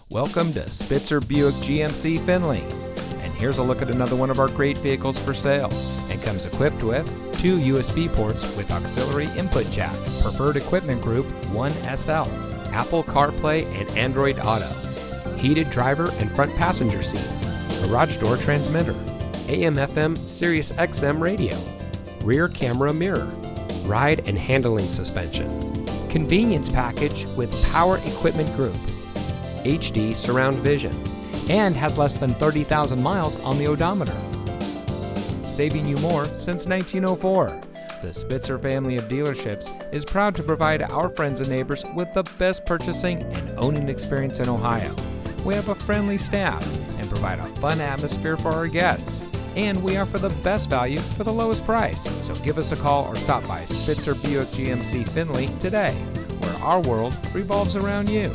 Welcome to Spitzer Buick GMC Findlay. And here's a look at another one of our great vehicles for sale. And comes equipped with 2 USB ports with auxiliary input jack, preferred equipment group 1SL, Apple CarPlay and Android Auto, heated driver and front passenger seat, garage door transmitter, AM/FM Sirius XM radio, rear camera mirror, ride and handling suspension, convenience package with power equipment group, HD surround vision, and has less than 30,000 miles on the odometer. Saving you more since 1904. The Spitzer family of dealerships is proud to provide our friends and neighbors with the best purchasing and owning experience in Ohio. We have a friendly staff and provide a fun atmosphere for our guests. And we offer the best value for the lowest price. So give us a call or stop by Spitzer Buick GMC Findlay today, where our world revolves around you.